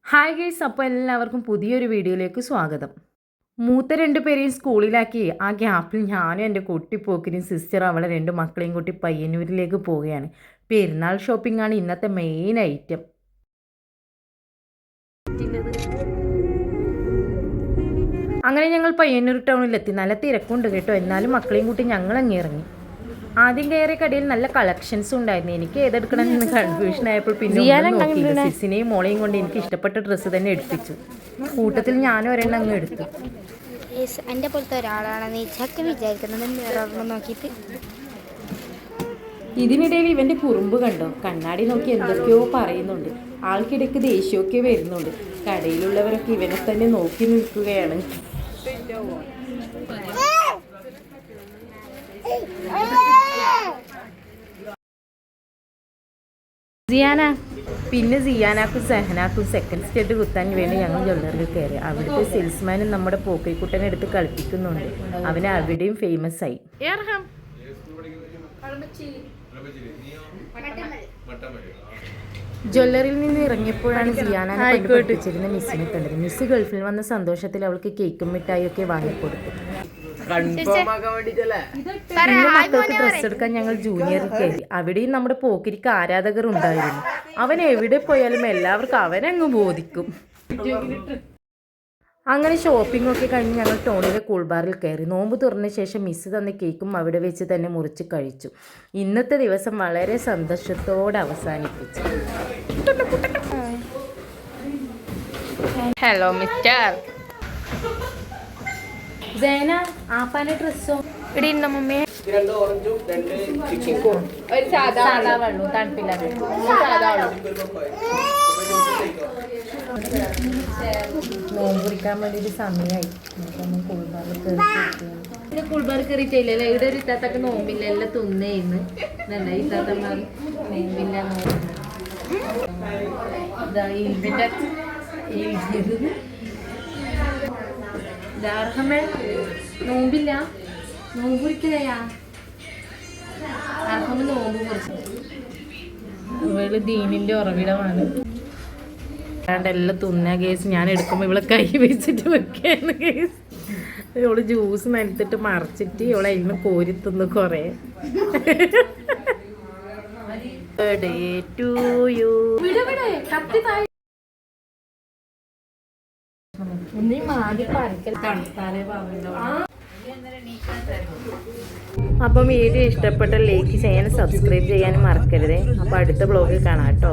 Hi guys, അപ്പോൾ എല്ലാവർക്കും പുതിയൊരു വീഡിയോയിലേക്ക് സ്വാഗതം. മൂത്ത 2 പേരെയും സ്കൂളിലാക്കി ആ ഗ്യാപ്പിൽ ഞാനും എൻ്റെ കുട്ടിപ്പോക്കിനും സിസ്റ്റർ അവളെ 2 മക്കളെയും കൂട്ടി പയ്യന്നൂരിലേക്ക് പോവുകയാണ്. പെരുന്നാൾ ഷോപ്പിംഗ് ആണ് ഇന്നത്തെ മെയിൻ ഐറ്റം. അങ്ങനെ ഞങ്ങൾ പയ്യന്നൂർ ടൗണിലെത്തി. നല്ല തിരക്കുണ്ട് കേട്ടോ, എന്നാലും മക്കളെയും കൂട്ടി ഞങ്ങൾ അങ്ങ് ഇറങ്ങി. ആദ്യം കയറിയ കടയിൽ നല്ല കളക്ഷൻസ് ഉണ്ടായിരുന്നു. എനിക്ക് ഏതെടുക്കണമെന്ന് കൺഫ്യൂഷൻ ആയപ്പോൾ പിന്നെ സിസിനെയും മോളെയും കൊണ്ട് എനിക്ക് ഇഷ്ടപ്പെട്ട ഡ്രസ്സ് തന്നെ എടുപ്പിച്ചു. കൂട്ടത്തിൽ ഞാനും ഒരെണ്ണം അങ്ങ് എടുത്തു. എൻ്റെ പോലത്തെ ഒരാളാണെന്ന് ഇച്ചൊക്കെ വിചാരിക്കുന്നത് നോക്കിയിട്ട്. ഇതിനിടയിൽ ഇവന്റെ കുറുമ്പ് കണ്ടോ, കണ്ണാടി നോക്കി എന്തൊക്കെയോ പറയുന്നുണ്ട്. ആൾക്കിടയ്ക്ക് ദേഷ്യമൊക്കെ വരുന്നുണ്ട്. കടയിലുള്ളവരൊക്കെ ഇവനെ തന്നെ നോക്കി നിൽക്കുകയാണ്. പിന്നെ സിയാനാക്കും സെഹനാക്കും സെക്കൻഡ് സ്റ്റെഡ് കുത്താൻ വേണ്ടി ഞങ്ങൾ ജ്വല്ലറിയിൽ കയറി. അവിടുത്തെ സെയിൽസ്മാനും നമ്മുടെ പോക്കിക്കുട്ടനെ എടുത്ത് കളിപ്പിക്കുന്നുണ്ട്. അവന് അവിടെയും ഫേമസ് ആയി. ജ്വല്ലറിയിൽ നിന്ന് ഇറങ്ങിയപ്പോഴാണ് സിയാന പഠിപ്പിച്ചിരുന്ന മിസ്സിനെ കണ്ടത്. മിസ് ഗൾഫിൽ വന്ന സന്തോഷത്തിൽ അവൾക്ക് കേക്കും മിഠായിയൊക്കെ വാങ്ങിക്കൊടുത്തു. പിന്നെ മക്കൾക്ക് ഡ്രസ്സ് എടുക്കാൻ ഞങ്ങൾ ജൂനിയറിൽ കയറി. അവിടെയും നമ്മുടെ പോക്കിരിക്ക് ആരാധകർ ഉണ്ടായിരുന്നു. അവൻ എവിടെ പോയാലും എല്ലാവർക്കും അവനങ്ങ് ബോധിക്കും. അങ്ങനെ ഷോപ്പിംഗ് ഒക്കെ കഴിഞ്ഞ് ഞങ്ങൾ ടൗണിലെ കൂൾബാറിൽ കയറി. നോമ്പ് തുറന്ന ശേഷം മിസ് തന്ന കേക്കും അവിടെ വെച്ച് തന്നെ മുറിച്ച് കഴിച്ചു. ഇന്നത്തെ ദിവസം വളരെ സന്തോഷത്തോടെ അവസാനിപ്പിച്ചു. ഹലോ മിസ്റ്റർ സേന, ആപ്പാന്റെ ഡ്രസ്സോ ഇവിടെ ഉണ്ടോ മമ്മി? ഒരു സാധാ വെള്ളം തണുപ്പില്ലാതെ നോമ്പ് കുറിക്കാൻ വേണ്ടിയിട്ട് സമയമായി. കുൾബാർ കയറിയിട്ടില്ലല്ലോ. ഇവിടെ ഒരു ഇത്താത്തൊക്കെ നോമ്പില്ല, എല്ലാം തിന്നേന്ന് നല്ല ഇത്താത്തമാർ നോമ്പില്ല. നോമ്പില്ല, നോമ്പ് കുറിക്കലയാ അർഹമ നോമ്പ് കുറിച്ചു. ഇവള് ദീനിന്റെ ഉറവിടമാണ്. എല്ലാം തുന്ന കേസ് ഞാൻ എടുക്കുമ്പോൾ ഇവളെ കൈ വെച്ചിട്ട് വെക്കാണ് കേസ്. ഇവള് ജ്യൂസ് നനത്തിട്ട് മറിച്ചിട്ട് ഇവളെ അതിന് കോരി തിന്നു കുറേ. അപ്പം വീഡിയോ ഇഷ്ടപ്പെട്ട ലൈക്ക് ചെയ്യാനും സബ്സ്ക്രൈബ് ചെയ്യാനും മറക്കരുതേ. അപ്പോൾ അടുത്ത ബ്ലോഗിൽ കാണാം കേട്ടോ.